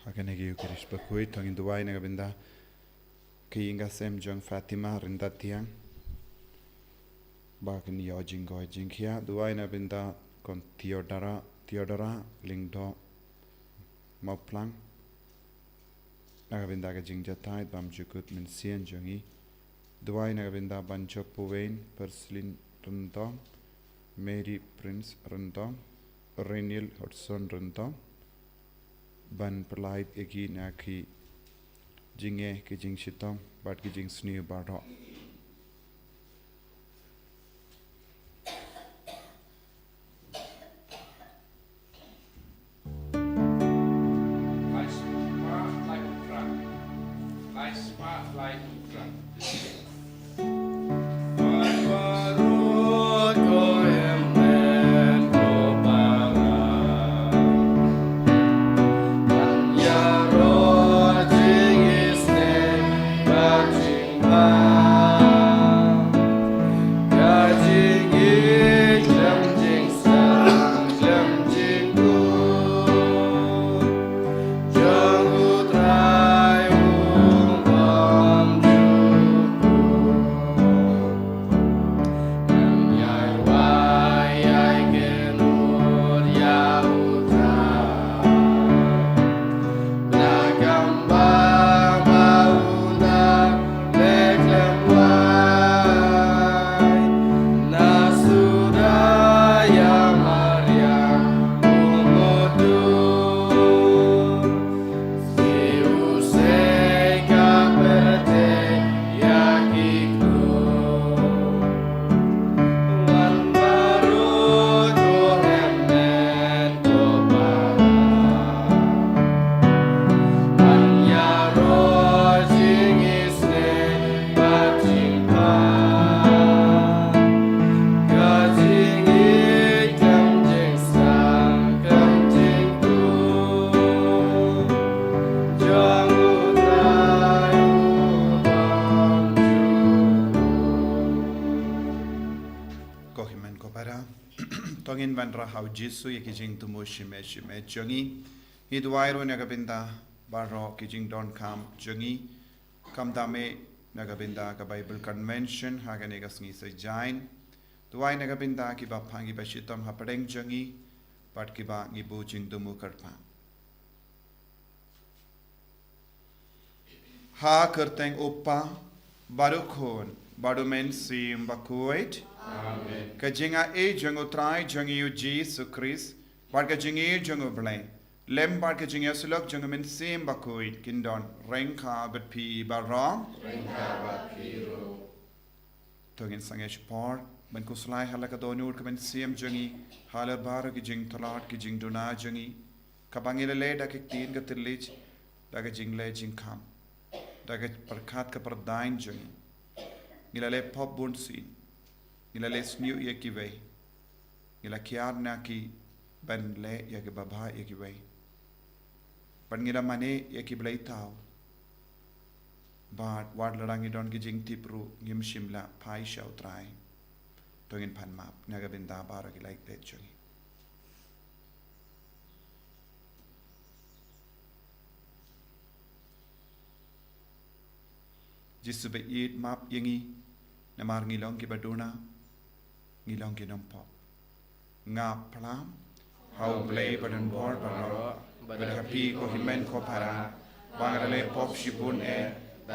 Hakanegi ukirish Bakhuid tongin duwai nagabinda kiyinga sem jong Fatima rinda tiang bakin yo jingo jingkia duwai nagabinda kon Theodora lingdo moplang nagabinda ka jingjatai bam jukut min sien jongi duwai nagabinda bancho puwain perslin rindong Mary Prince rindong Renil Hudson rindong ban Palei egi naki jinge ki jing shitong bat ki jing Sngi barho tongin vanra hau jisu ye kijing tumu shime jongi hi duwairo nagabinda barro kijing don kam jongi kam dame nagabinda ka Bible convention hagane ga sngi se jain duwai nagabinda ki ba phangi ba shitam hapadeng jongi pat ki ba ngi bu jing tumu karpa ha kerteng upa barukhon badumen sim Bakhuid Amen. Kajinga e jango trai jangi yu Jesus Christ barka jingi jango blay lem barka jingi sulok jango min sim Bakhuid kindon rengka bat pi barong rengka bat pi ro tongin sangesh por ban kuslai halaka donur ka min sim jangi hala bar ki jing talat ki jing duna jangi kabangile le da ki tin ka tillich da ka jing le jing kham da ka parkhat ka pardain jangi ngila le pop bund sin ngila le Sngi ki vei ngila kiar na ki ban le ya ki baba ya ki vei ban ngila mane ya ki blai tau bat wad larangi don ki jing tipru ngim shimla pai shau trai tongin pan map naga binda bara ki like that jongi jisu be yit map yengi namar ngilong ki baduna ngilong ki nompo nga plam hau blay badan bor baro bad happy ko himen ko para bangrale pop shibun e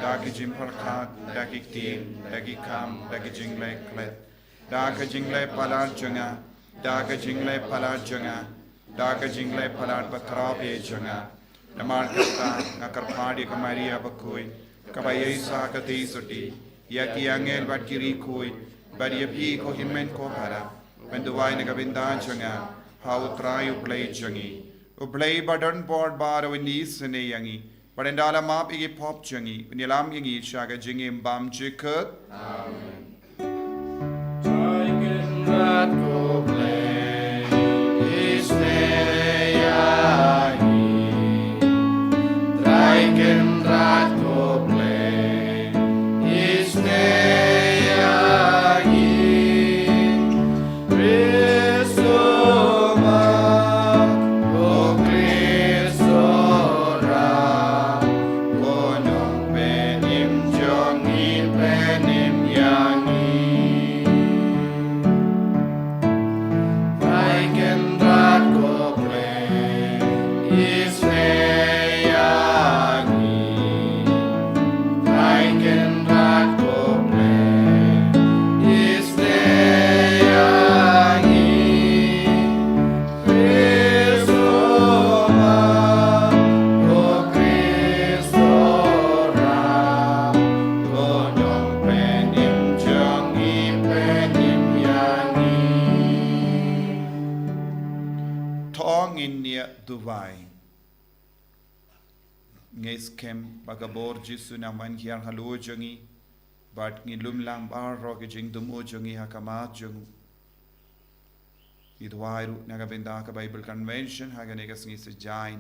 da ki jim khat da ki tin da ki kam da ki jingle klet da ka jingle palar junga da ka jingle palar junga da ka jingle palar bakrab e junga namar kata ngakar phadi ka Maria Bakhuid kabayai sa ka ti soti ya ki angel bat kiri koi bari api ko himen ko para benduwai nagabinda changa how try you play changi u play button board bar wini sene yangi badendala map igi pop changi nilam yangi shaga jingi bam chikat amen Taken rat ko play is ya Taken rat ko Christ, oh, Christ, oh, Dubai. Ngais kem bagabor jisu naman hiar halu jongi bat ngilum lang bar roke jing dumu jongi hakamat jong idwairu nagabenda ka Bible Convention haga negas ngi sejain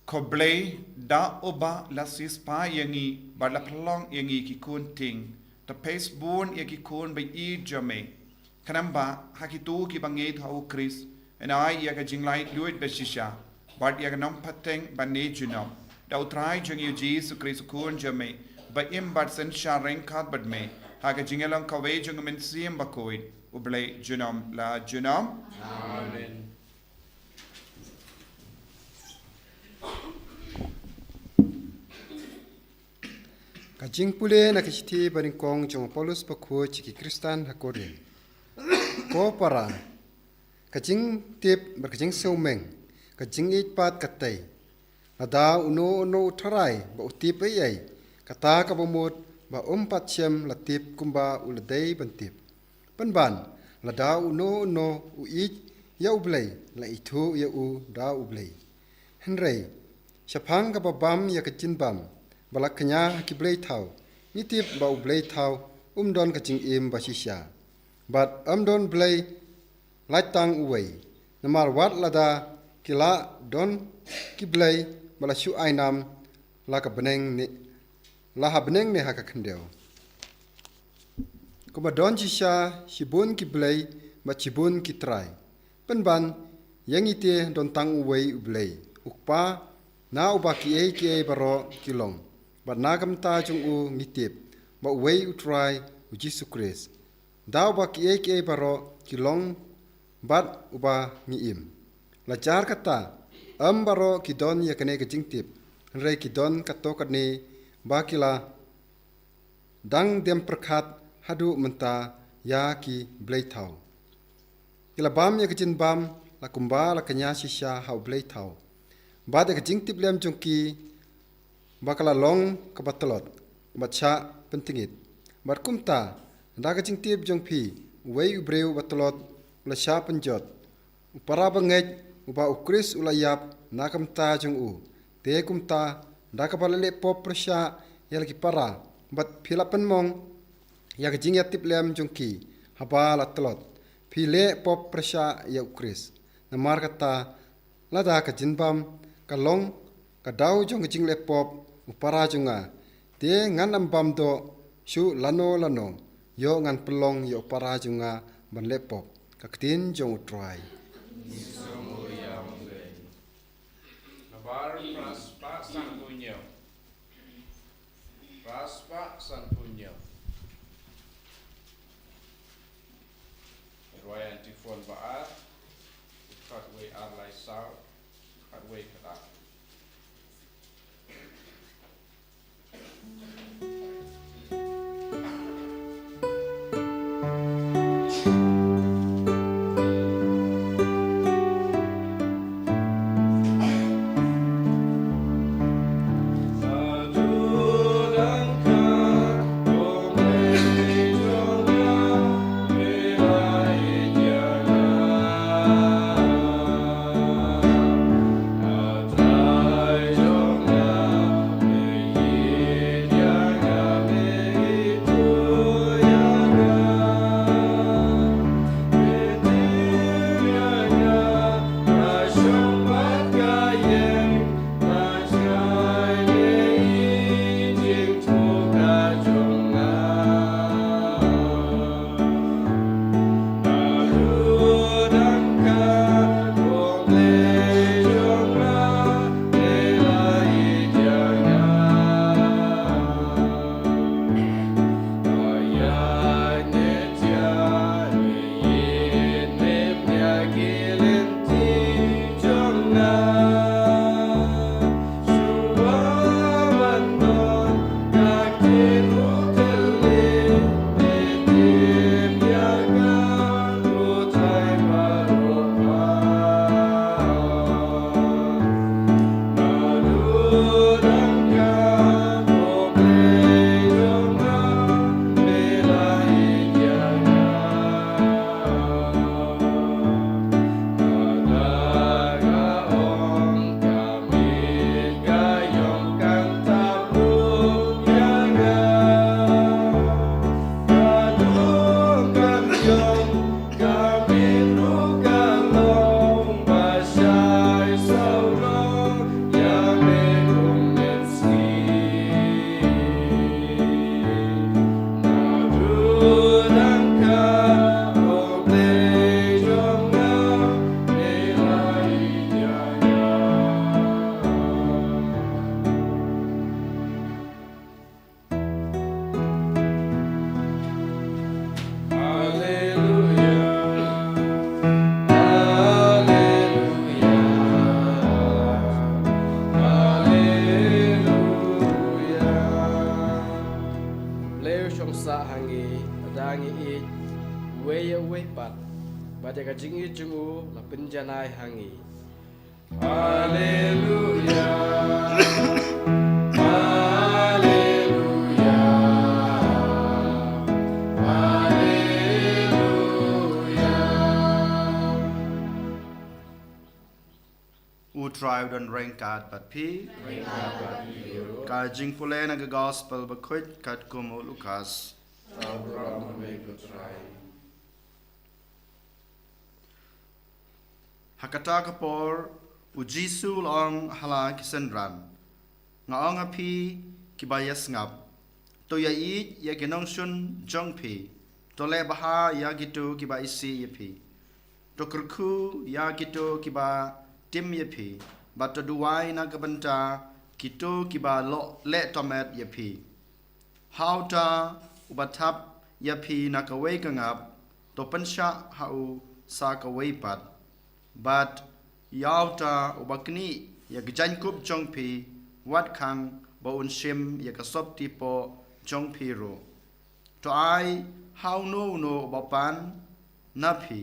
koblei da oba lasis pa yangi balapalong yangi ki kunting ta pesbun yaki kun by e jame kanamba hakitu ki bangit hau Chris and I yaka jinglai luit beshisha but yaka nam pateng bane junam da utrai jung yu Jesus Chris kun jame ba im bat sen shareng kat bad me haka jingelang kawe jung min siem Bakhuid ublay junam la junam amen. Kajing pule na kishiti baringkong jong Paulus Bakhuid chiki Kristan hakorin. Ko para kajing tip berkajing seumeng kajing itpat katai. Ada uno utarai ba utip ayai kata kabamut ba patsyam latip kumba uladai bantip. Penban lada uno uit ya ublay la itu ya u da ublay. Henry syapang kababam ya kajin bam. Balak kenya kiblay tau, nitip bau blay tau, don kacing im basisya. But don blay laitang uway. Namar wat lada kila don kiblay balasyu ainam la beneng ne haka kendeo. Kuba don sisya sibun kiblay ba cibun kitrai. Penban yang ite don tang uway ublay. Ukpa na ubaki ki baro kilong. But nagam ta jung u ngitip, but way utrai u Jesu Christ. Daw ba ki baro kilong bat uba ngiim. Lajar kata baro kidon ya kene kejingtip. Henry kidon kato kadne bakila dang dem perkat hadu menta ya ki bleitau. Kila bam ya kejin bam la kumba la kenya sisya hau bleitau. Bad ya kejingtip lem jungki bakala long kabatalot baca pentingit barkumta daga jingtip jongpi wei ubreu batalot la sha penjot para banget uba ukris ulayap nakamta jong u te kumta daga balale pop presya yalki para bat philapen mong yak jing yatip lem jongki haba la talot phile pop presya ya ukris namar kata lada ka jinbam kalong kadau jong jing le pop upara junga te ngan ambam do shu lano yo ngan pelong yo para junga ban lepop kaktin jong utrai nabar praspa san punyo roya antifon baat katwe arlai sao katwe kata wei pat ba jaga jingi jungu la penjanai hangi Hallelujah. Hallelujah. Hallelujah. U tribe don rank card but P. Ka jing pule na ga gospel Bakhuid kat kumu Lucas. Hakata kapor u Jisu long hala kisendran. Nga ong api kibayas ngap. To ya I ya genong shun jong pi. To le baha ya gitu kiba isi ya pi. To kerku ya gitu kiba tim ya pi. But to duwai na kabanta kito kiba lo le tomet ya pi. How ta ubatap ya pi na kawai kangap. To pensha hau sa kawai pat. But yauta ubakni ya gejankup jong pi. Wat kang ba un shim ya kasop tipo jong pi ro. To ai how no bapan na pi.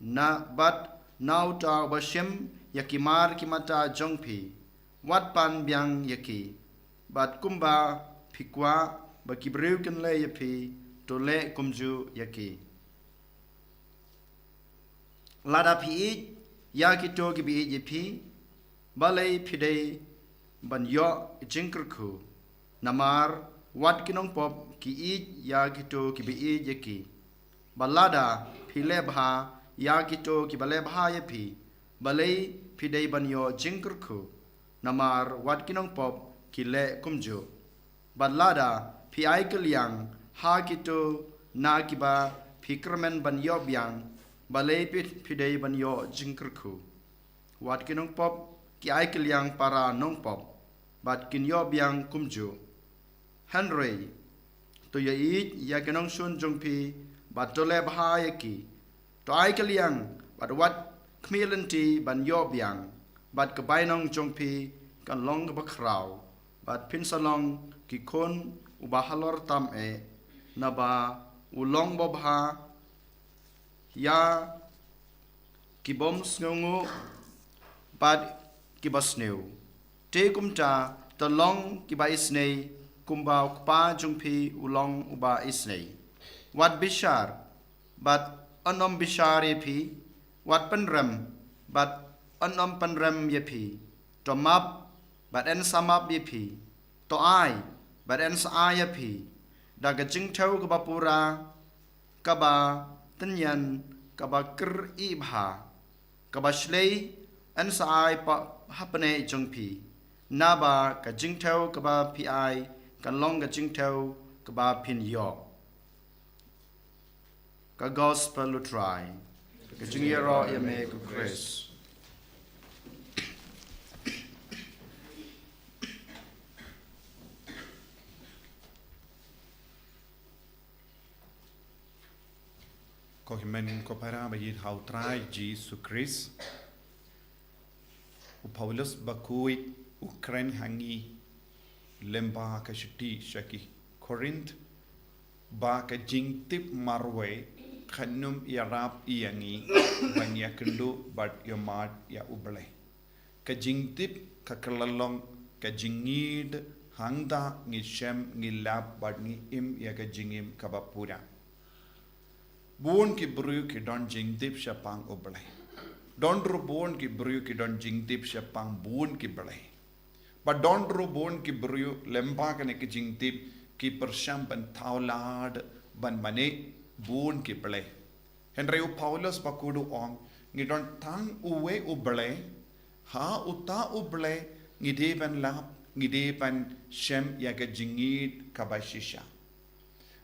Na but now ta ba shim ya kimar kimata jong pi. Wat pan biang yaki. But kumba pikwa ba kibriu kan le ya pi. To le kumju yaki. Lada pi ya kito gibi ye pi. Balei pidei ban yo jingkerku. Namar wat kinong pop ki ya kito gibi ye ki. Balada pi lebha ya kito ki balebha ye pi. Balei pidei ban yo jingkerku. Namar wat kinong pop ki le kumjo. Balada pi ai keliang ha kito na kiba pikermen ban yo biang. Balei pidei ban yo jingkerku. Wat kinong pop ki ai keliang para nong pop. Bat kin yo biang kumjo. Henry to ya ya kinong shun jong pi. Bat to le baha ya ki. To ai keliang bat wat kmilanti ban yo biang. Bat kebai nong jong pi kan long ke bakrau. Bat pin salong ki kon ubahalor tam e. Naba ulong bobha. Ya kibom sngongo bad kibasneu te kumta talong kiba isnei kumba ukpa jungpi ulong uba isnei wat bishar but anom bishar yepi wat penrem but anom penrem yepi to map but en samap yepi to ai but en sa yepi daga jingtau kabapura kaba tenyan kaba ker ibha kaba shlei an saai pa hapane jongpi naba ka jingtau kaba pi ai kan long ka jingtau kaba pin yo ka gospel lu try ka jingyero ya me ku Chris ko himen ko para ba yid how try Jesus Christ u Paulus Bakhuid Ukraine hangi lemba ka shiti shaki Corinth ba ka jingtip marwe khanum yarap iyangi banya kendu bat yomat ya uble ka jingtip ka kalalong ka jingid hangda ngi shem ngi lab bat ngi im ya ka jingim kabapura Bon ki bru ki don jingtip shapang uble Don ru bon ki bru ki don jingtip shapang bon ki blai. But don ru bon ki bru lemba kane ki jingtip ki persham ban thaulad ban mane bon ki blai. Henry u Paulus bakudu ong ngi don tang uwe u blai ha uta u blai ngi de ban lap ngi de ban shem ya ka jingit kabashisha.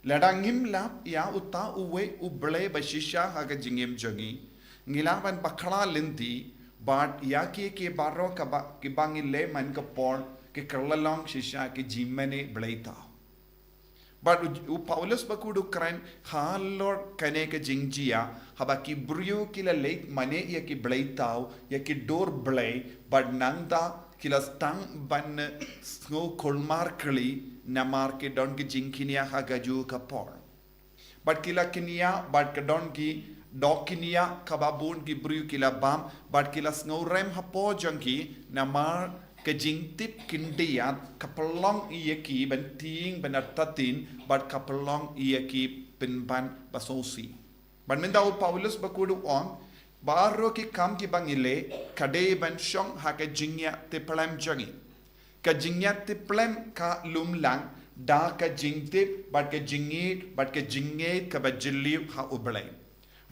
Ladangim lap ya uta uwe u blai bashisha ha ka jingim jongi. Ngilaban bakra linti but yaki ke baro ki bangi le man ka por ke kerlalong shisha ke jimene blaita but u Paulus bakudu kran halor kane ke jingjia haba ki brio ki la late mane ya ki blaitao ya ki dor blai but nanda ki la stang ban sno kolmar kli namar ke don ki jinkinia hagaju ka por bat kila kinia bat kadon ki dokinia kababun ki bru kila bam bat kila sngorem hapo jangki namar ke jingtip kindiat kapelong iyaki benting benatatin bat kapelong iyaki penban basosi ban mendau Paulus bakudu on baro ki kam ki bangile kade ban shong ha ke jingya te plam jangi ka jingya te plam ka lumlang da ka jingtip bat ke jingit bat ke jinget ka bajiliu ha ublai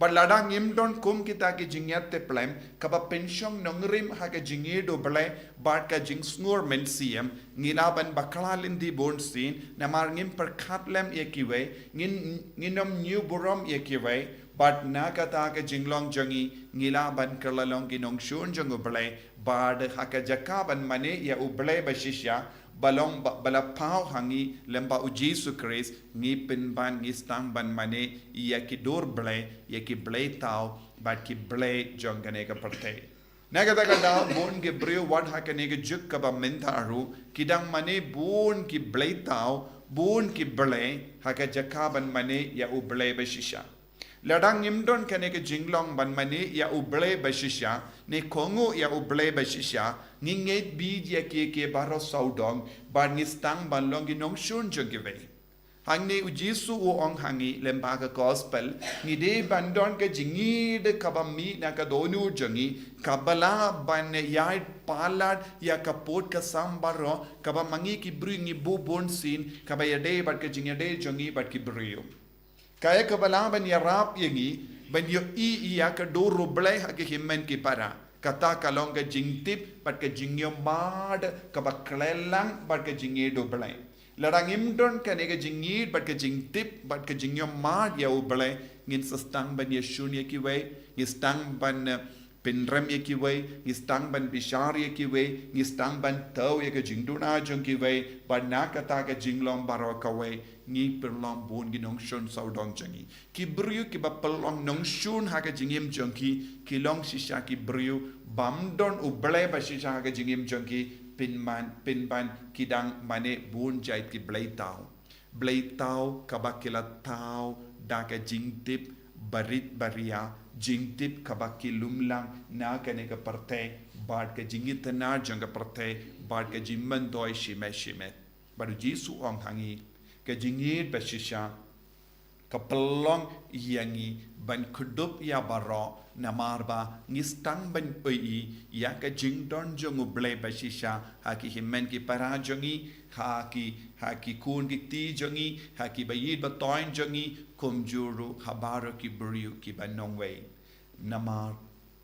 but ladang imdon kum kita ke jingyat te plem kaba pension nongrim ha ke jingid oblai bat ka jingsngur mensiam ngilaban baklalin di bonsin namar ngim perkatlem yekiwe nginom new burom yekiwe but na kata ke jinglong jangi ngilaban kerlalong ginong shun jang oblai bad ha ke jakaban mane ya oblai bashisya balong balapau hangi lemba ujisu Christ ngi pinban ngi stang ban mane ya ki dor blay ya ki blay tau bat ki blay jongane ka parte naga da bon ge brio wat hakane ge juk ka ba mentaru kidang mane bon ki blay tau bon ki blay haka jakaban mane ya u blay bashisha ladang imdon kane ke jinglong ban mane ya u blay bashisha ne kongo ya u blay bashisha ninget bid ya ke baro saudong ban ngistang ban long ginong shun jogive hangne ujisu o ong hangi lembaga gospel ni de bandon ke jingi de kabami na ka donu jangi kabala ban ya palat ya kapot ka sambaro kaba mangi ki bringi bubon sin kaba ya de bat ke jingi de jangi bat ki brio kaya kabala ban ya rap yangi ban yo ya ka do roblai ha ke himmen ki para kata kalong ke jingtip bat ke jingyo mad kaba klelang bat ke jingi do blai larang imdon kane ke jingi bat ke jingtip bat ke jingyo mad ya u blai ngin sestang ban ya shun ya kiwe ngistang ban pinram ya kiwe ngistang ban bishar ya kiwe ngistang ban tau ya ke jingduna jong kiwe bat na kata ke jinglong baro kawe ngi perlong bon ginong shun saudong jangi ki brio ki ba perlong nong shun ha ke jingim jongki ki long shisha ki brio bamdon u blai ba shisha ha ke jingim jongki pinban kidang mane bon jait ki blai tau kabakila tau da ke jingtip barit baria jingtip kabaki lumlang na kane ka parte bad ke jingit na janga parte bad ke jimman doi shime baru jisu ong hangi ke jingit bashisha kapelong yangi ban kudup ya baro namarba ngistang ban oi ya ke jingdon jongu ble bashisha haki himmen ki para jongi haki kun ki ti jongi haki bayid batoin jongi kumjuru habaro ki buriu ki banongwei namar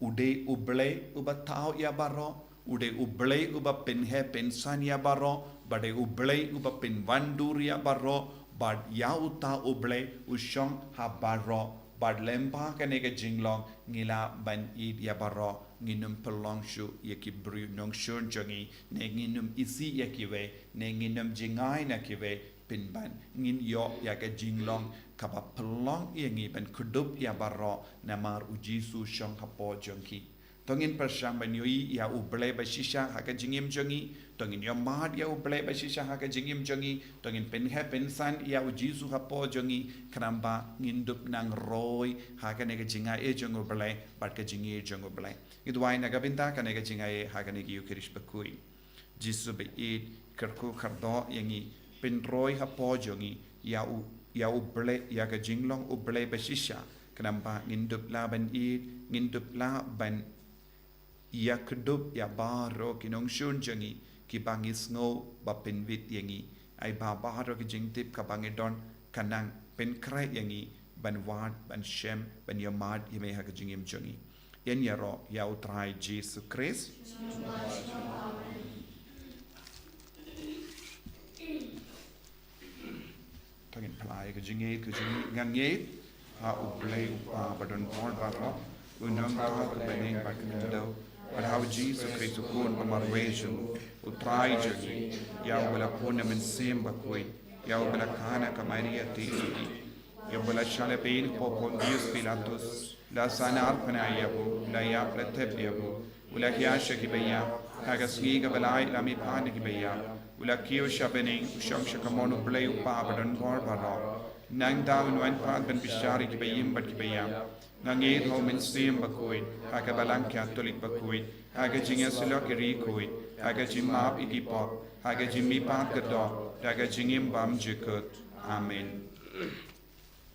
ude uble ubatao ya baro ude uble uba penhe pensan ya baro bade uble uba penwandur ya baro bad ya uta uble ushong habaro bad lempa kane ke jinglong ngila ban id ya baro nginum pelong shu yaki bru nong shun jongi ne nginum isi yakiwe ne nginum jingai na kiwe pinban ngin yo ya ke jinglong kaba pelong yangi ban kudup ya baro namar ujisu shong hapo jongi tongin persang ban yoi ya uble bashisha ha ke jingim jongi tongin yo mad ya uble bashisha ha ke jingim jongi tongin penhe pensan ya ujisu hapo jongi kramba ngindup nang roy ha ke ne ke jinga e jongo ble bat ke jingi e jongo ble idwai na gabinta ka ne ke jinga e ha ke ne ki yukirish bakui jisu be id kerku khardo yangi pen roy hapo jongi ya uble ya ke jinglong uble bashisha kramba ngindup la ban id ngindup la ban ya kedup ya baro kinong shun jangi ki bangis ngo ba penvit yangi ai ba baro ki jingtip ka bangedon kanang pen krai yangi ban wad ban shem ban yamad yeme ha ka jingim jangi yen yaro ya utrai Jesus Christ tagin Palei ka jingi nganget ha ublei upa badon por baro unang ka bening ba kendo but how Jesus Christ ukun pamarwejo utrai jangi ya wala puna men sem Bakhuid ya wala kana ka Maria tisuki ya wala shale pein po Pontius Pilatus la sana arpana yabu la ya pratep yabu wala kiasha ki baya haga Sngi ka balai la mi pan ki baya wala kiyo shabene usham shakamono blay upa badon bor baro nang daun wan pan ben bishari ki bayim bat ki bayam nangit ho min sim Bakhuid haga balang Catholic Bakhuid haga jinga silo ki rikuid haga jimap igipop haga jimmi pat gadok haga jingim bam jikut amen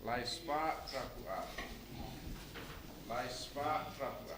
Lai spa trapua. Lai spa trapua.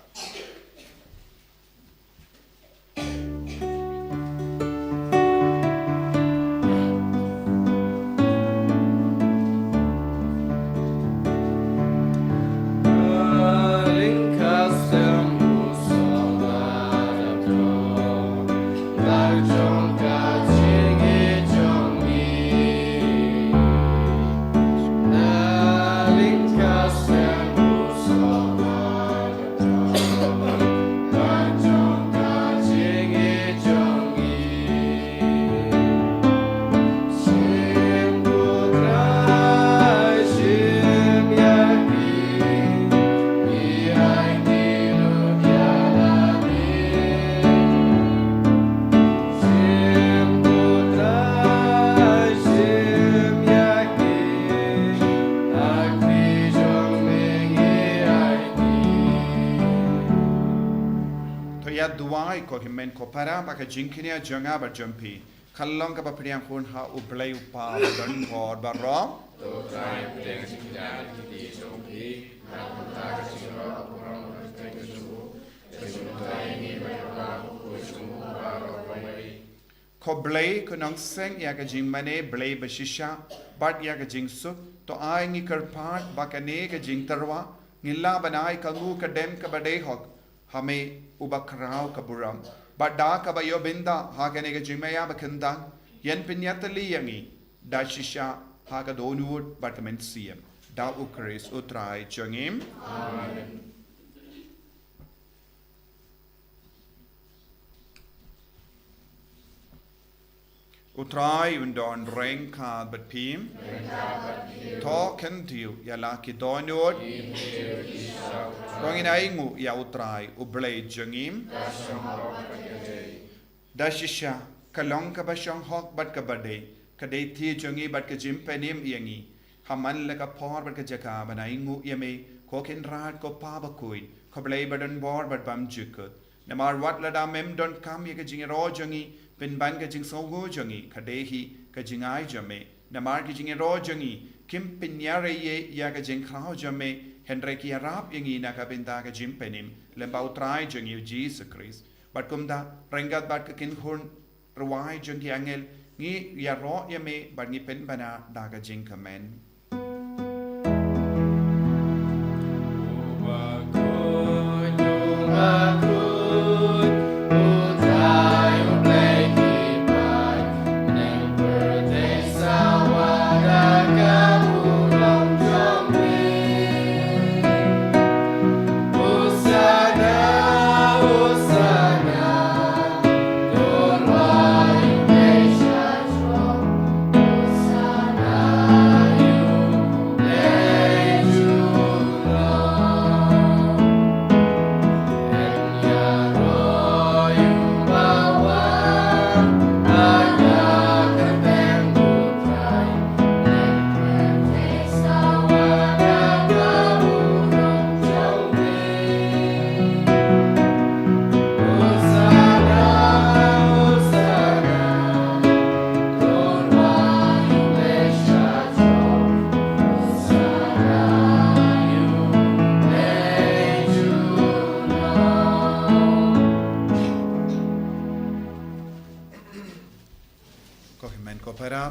Duai ko himen ko para baka jinkinia janga ba jumpi kallong ka ba priang kun ha ublay upa dan bor baro To try puteng sinjan kiti sompi na kunta kasiro apurang kuteng sumu kesunta ini bayarna ku sumu baro pamai ko blay ko nang seng ya ka jing mane blay ba shisha bat ya ka jing su to ai ngi kar pat baka ne ka jing tarwa ngilla banai ka ngu ka dem ka ba de hok hame ubakrao kaburam bada kabayo binda hagane ga jimaya bakanda yen pinyatali yangi da shisha haga donwood batament siem da ukris utrai changim Amen. utrai undon reng ka bat pim token tiu yala ki donwood Kongin aingu ya utrai ublay jangim da shisha kalong ka ba siyang hok bat ka bade kadai ti jangi bat ka jim penim yangi haman la ka por bat ka jaka ba aingu yame kokin rat ko pa Bakhuid ko blay badan bor bat bam jukut namar wat la da mem don kam ya ka jing ro jangi pin ban ka jing so go jangi kadai hi ka jingai jame namar ki jing ro jangi kim pinyare ye ya ka jing khao jame Henry ki arab yangi na ka binda ka jim penim lembau trai jangi Jesus Christ bat kumda rengat bat ka kin khun ruai jangi angel ngi ya ro yame bat ngi pen bana da ka jing kamen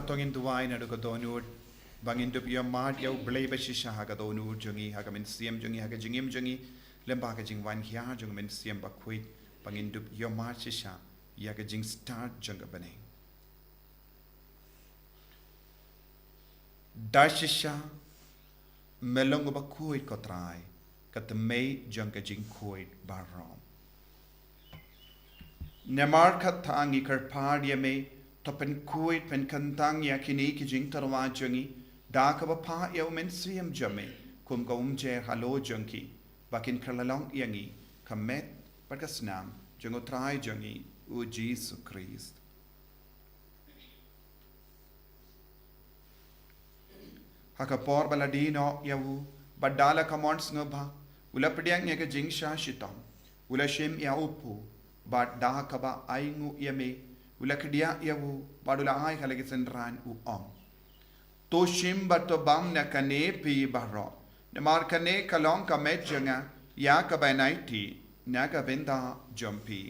tongin duwai na ko donur bangin dup ya mat ya blay ba shisha ha ka donur jungi ha ka min siem jungi ha ka jingim jungi lemba ka jing wan hya jung min siem Bakhuid bangin dup ya mat shisha ya ka jing start jung bane da shisha melong Bakhuid ko trai ka tmei jung ka jing Khuid barom nemar khat thangi kar par ya me to pen Khuid pen kantang ya kini ki jing tarwa jungi da ka ba pa ya men siem jame kum ka je halo jungi bakin kralalong yangi kamet pakasnam jungo trai jungi u Jesus Christ Hakapor baladino yawu badala kamons ngaba ula pediang ya ke jingsha shitam ula shim ya upu bad daha kaba aingu yame ula kedia yawu badula ai kalagi sendran u to shim bato bam na kane pi baro ne mar kane kalong ka medjanga ya ka bainaiti naga benda jumpi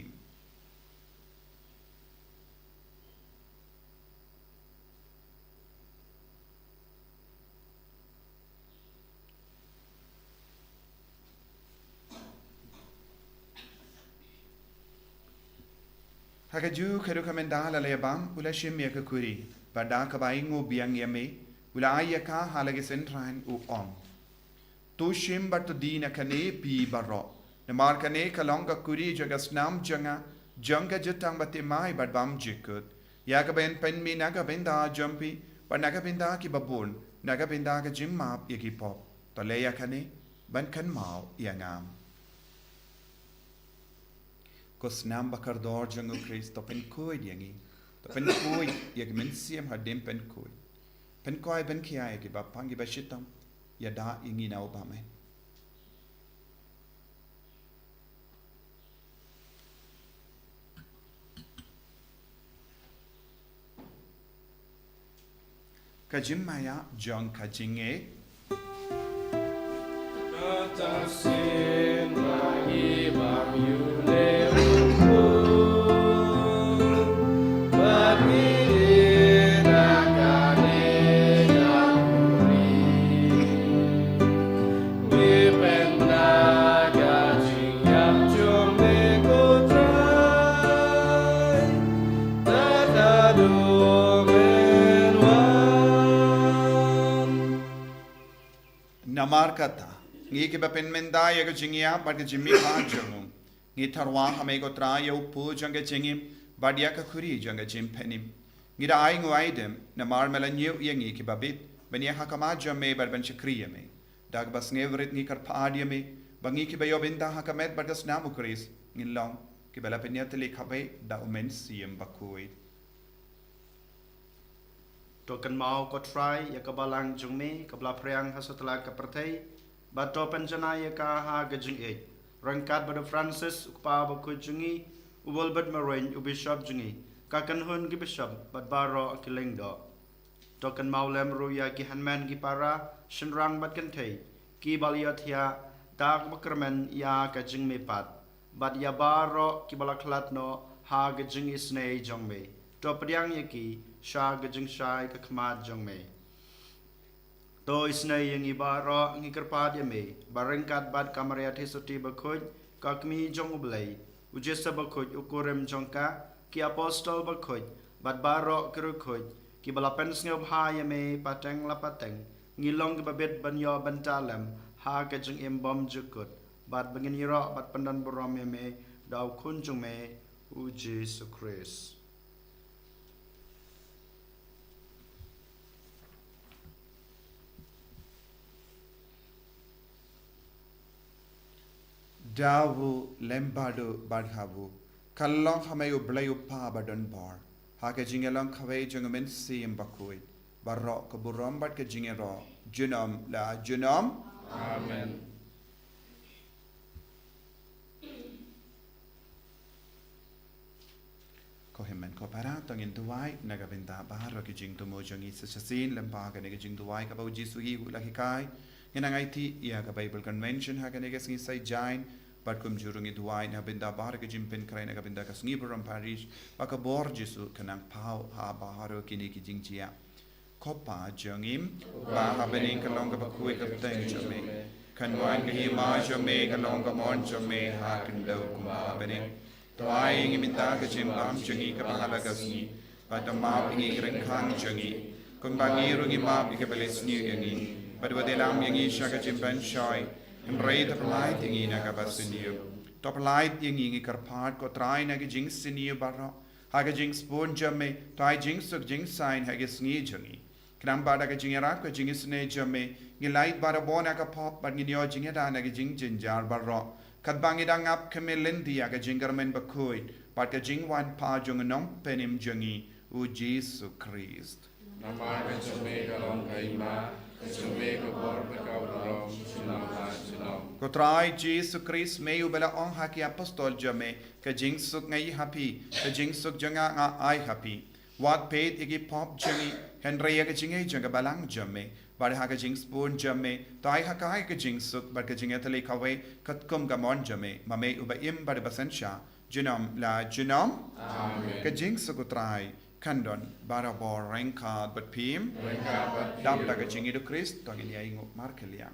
Hakaju keru kamendala lebam ula shim ya kuri bada ka baingu biang yame ula ayaka halagi sentran u to shim bat dina kane pi baro ne mar kane kalonga kuri jaga snam janga janga jutang bate mai bad bam jikut ya ka ben pen mi naga benda jumpi but naga benda ki babun naga benda ka jimma yaki pop Palei ya kane ban kan mau yangam ko snam bakar dor jangu Christ to pen koi yangi to pen koi yag men siam hadim pen koi ben kia yaki ba pangi ba shitam ya da ingi na obame kajimaya jong kajinge Sin lagi bam yule namar kata ngi ke bapen menda ya ke jingia bad ke jimmi kha jangu ngi tharwa hame ko tra yo pu jang ke jingim bad ya ka khuri jang ke jim penim ngi da ai ngwai dem namar melanyu ya ngi ke babit ben ya hakama jamme bad ben chakriya me dag bas ngevrit ngi kar paadia me bangi ke bayo benda hakamet bad gas namu kris ngi long ke bala penya tele khabe da umen siem Bakhuid Token mau ko try ya kabalang jungme kabla priang hasutla ka pertai bato penjana ya ka ha gajing e rangkat bado Francis ukpa ba ko jungi ubol bad maroin u bishop jungi ka kan hun ki bishop bad baro kileng do token mau lem ru ya ki hanman ki para shinrang bad kan thei ki baliot ya dak bakrmen ya ka jingme pat bad ya baro ki balaklat no ha gajing isne jongme to padiang ya ki sha gajing shai ka khmat jong me to isne yang ibaro ngi kerpad ya me barengkat bad kamarea thesuti Bakhuid ka kmi jong ublei ujesa Bakhuid ukurem jongka ki apostol Bakhuid bad baro kerukhuid ki balapen sngob ha ya me pateng la pateng ngilong ki babet banyo bantalem ha ka jing embom jukut bad bangin yiro bad pandan borom ya me daw kun jong me u Jesus Christ dawu lembado badhabu kallong hamayu blayu pa badon bar hake jingelong khawe jungmen sim Bakhuid barro ko burom bad ke jingero junam la junam Amen. ko hemen ko para tongin duwai naga benda bahar ke jing to mo jongi sasin lemba ke ne jing duwai ka bau jisu hi la hikai ngenangai ti ya ka Bible convention ha ke ne ngi sai jain but kum jurungi duwai na benda bahar ke jim pen krai na ka benda ka sngi borom parish ba ka bor jisu kanang pau ha bahar ke ne ki jing chia ko pa jongim ba ha bening ka long ka Bakhuid ka teng jome kan wan ke hi ma jome ka long ka mon jome ha kin do kum ba bening Toai ingi minta ke jim lam jongi ka pahala ka sngi pada maap ingi kren khang jongi kung bangi rungi maap ike beles new yangi pada wade lam yangi shaka jim ban shoy emrei ta palai ingi na ka basuniu to palai ingi ingi karpat ko trai na ke jing siniu barro ha ke jing spon jamme toai jing suk jing sign ha ke sngi jongi kram bada ke jing rak ko jing sne jamme ngi light bara bona ka pop but ngi yo jing da na ke jing jinjar barro kat bangi dang ap kemelindi aga jingermen Bakhuid pat ka jingwan pa jong nong penim jongi u Jesus Christ Nama kecume kalong kaima, kecume kebor bekau dalam, sinam la sinam. Ko trai Jesus Christ meu bela ong haki apostol jame, ka jing suk ngai happy, ka jing suk janga nga ai happy. Wat paid igi pop jangi, Henry ka jingai janga balang jame, bar ha ka jing spoon jame, tai ha ka ka jing suk bar ka jingai tali kawe, kat kum gamon jame, mame uba im bar basensha, junam la junam, Amen. ka jing suk utrai, kandon barabor rengkad bat pim, Mereka bat dam la ka jingi do Christ, tangin ya ingo markelia.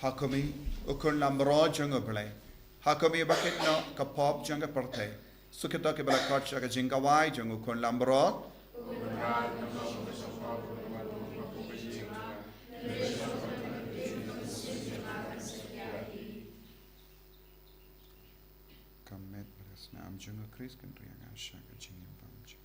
Hakumi ukun lambro janga Palei. Hakumi bakit no kapop janga Palei. Sukita ke bala kach aga jinga wai janga ukun lambro. Kamet beres na am janga Chris kan riang asha aga jinga pam janga.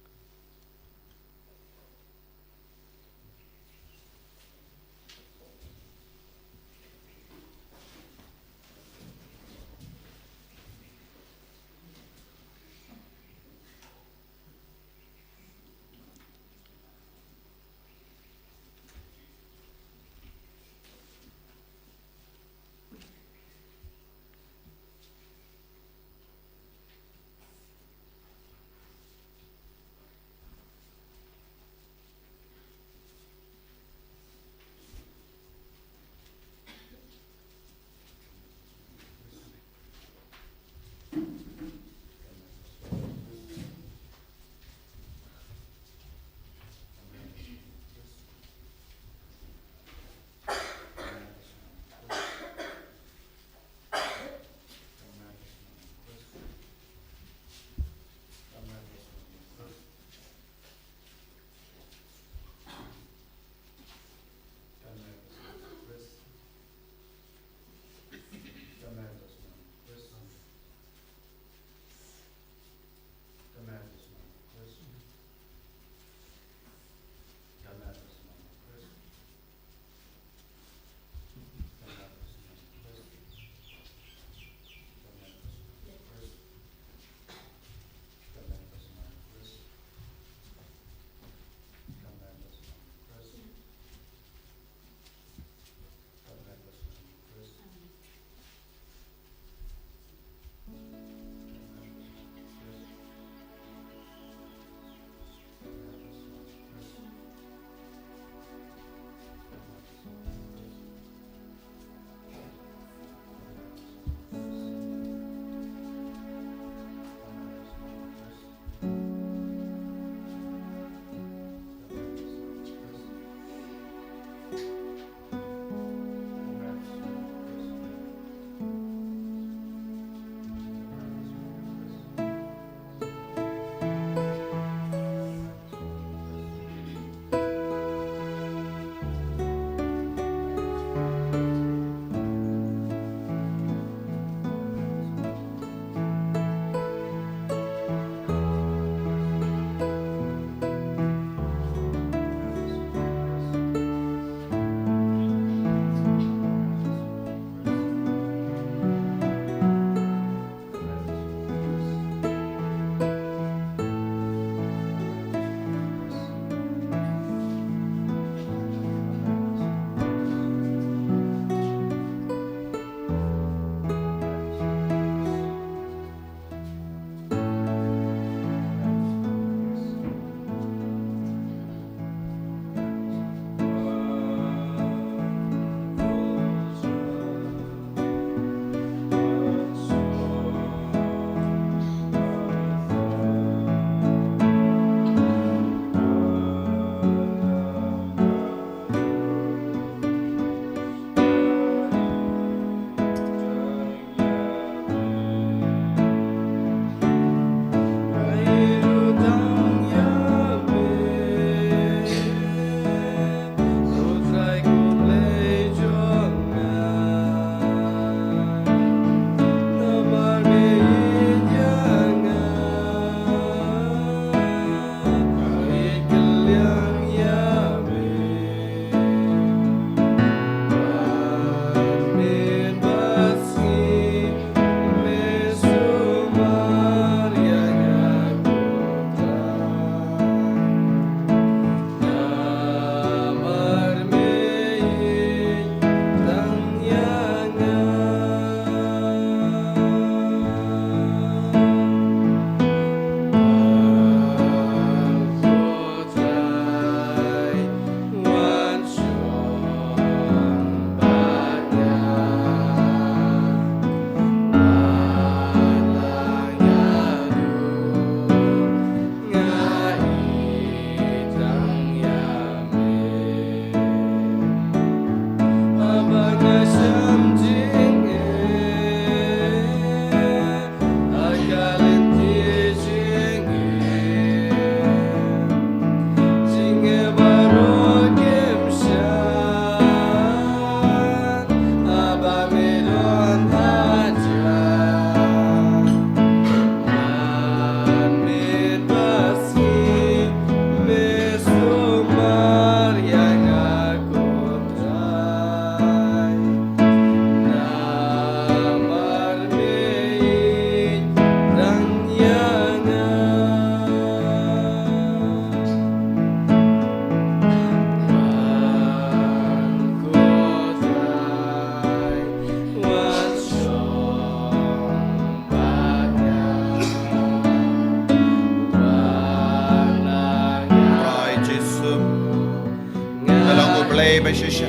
blay bashisha.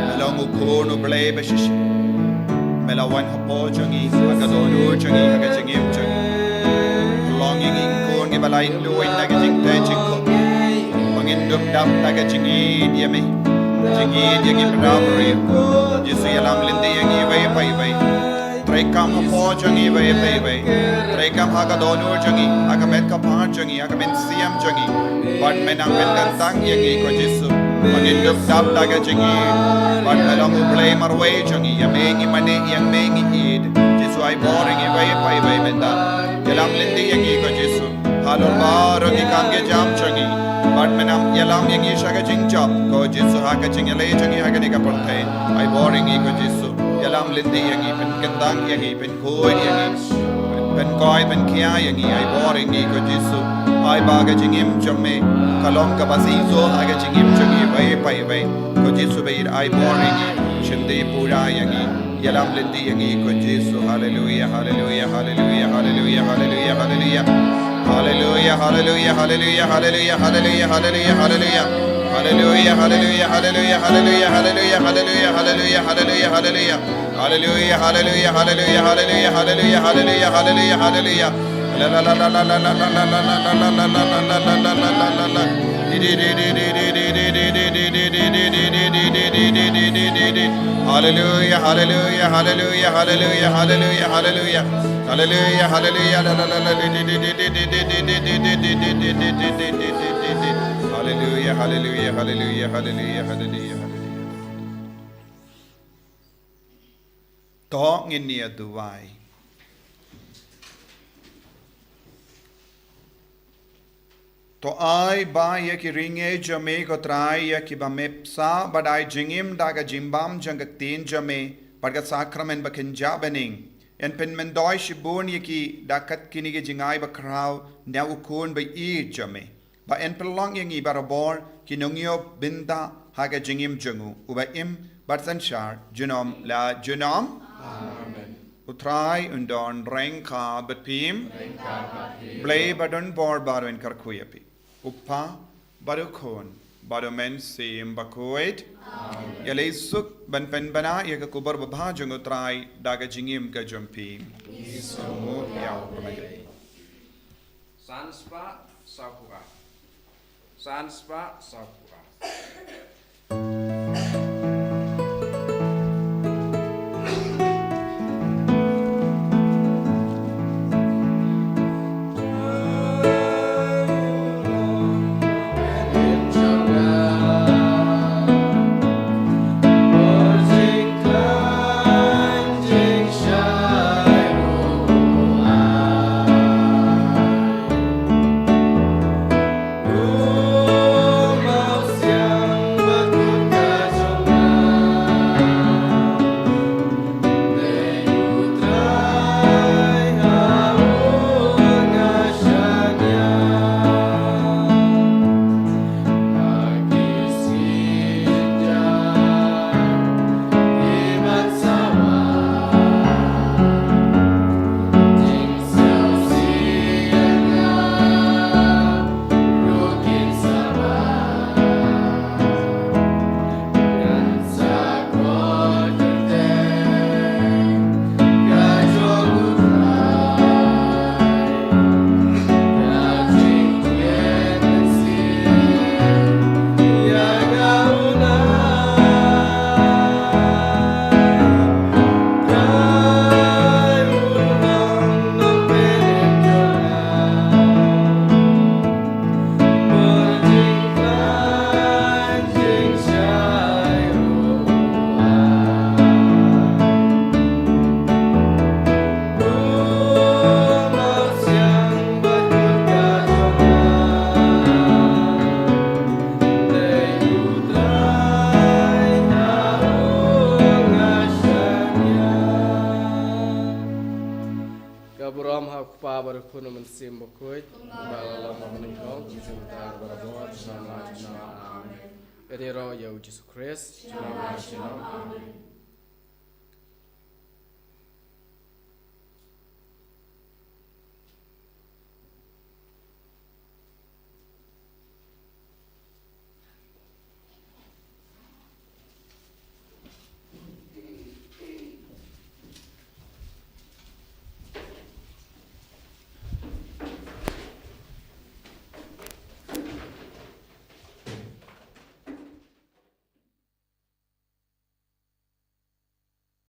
Melong ukun blay bashisha. Melawan hapo jangi, agadonu jangi, agajingim jangi. Longing in kun gibalay luin nagajing te jingko. Pangindum dam nagajingi diame. Jingi diagi bradabri. Jisu yalam lindi yangi way bay bay. Trekam hapo jangi way bay bay. Trekam agadonu jangi, agamet kapar jangi, agamen siam jangi. But menang mentang yangi ko Jisu. Pangindum dam nagajingi. But melang ublay marway jangi, yamengi mani yang mengi id. Jisu ay boring way bay bay menda. Yalam lindi yangi ko Jisu. Halon barong ikam ge jam jangi. But menam yalam yangi shaga jing job ko Jisu haga jing yalay jangi haga nika pertay. Ay boring ko Jisu. Yalam lindi yangi pen kendang yangi pen koy yangi. Pen koy pen kia yangi ay boring ko Jisu. Ay baga jingim jamme. Kalong ka basizo haga jingim jangi bay bay bay. Ko Jisu bayir ay boring shindi pura yangi. Yalam lindi yangi ko Jisu. Hallelujah, hallelujah, hallelujah, hallelujah, hallelujah, hallelujah. Hallelujah, hallelujah, hallelujah, hallelujah, hallelujah, hallelujah, hallelujah. Hallelujah, hallelujah, hallelujah, hallelujah, hallelujah, hallelujah, hallelujah, hallelujah, hallelujah. Hallelujah, hallelujah, hallelujah, hallelujah, hallelujah, hallelujah, hallelujah, hallelujah. La la la la la la la la la la la la la la la la la la la. Hallelujah, hallelujah, hallelujah, hallelujah, hallelujah, hallelujah. Hallelujah, hallelujah, la la la la. Hallelujah, hallelujah, hallelujah, hallelujah, hallelujah. To nginia duwai. To ai ba ye ki ringe jame ko trai ye ki ba mepsa badai jingim daga jimbam jangak tin jame pargat sakramen bakin jabening. En pen mendoi shibun ye ki dakat kinige jingai ba krau na ukun ba I jame. Ba en pelong yengi barabor ki nungyo binda haga jingim jungu uba im barsanshar junom la junom. Amen. Utrai undon rengka batpim blay badon bor barwen karkuyapi. Uppa barukon barumen sim Bakhuid. Yalay suk ban pen bana yaga kubar babha jungu trai daga jingim ka jumpi. Isu yaw pamagay. Sanspa sapura. Sanspa sapura. Sim Bakhuid, Balala Mamaningkong, Jumtar Barabot, Shamaj, Amen. Edero Yau Jesus Christ, Amen.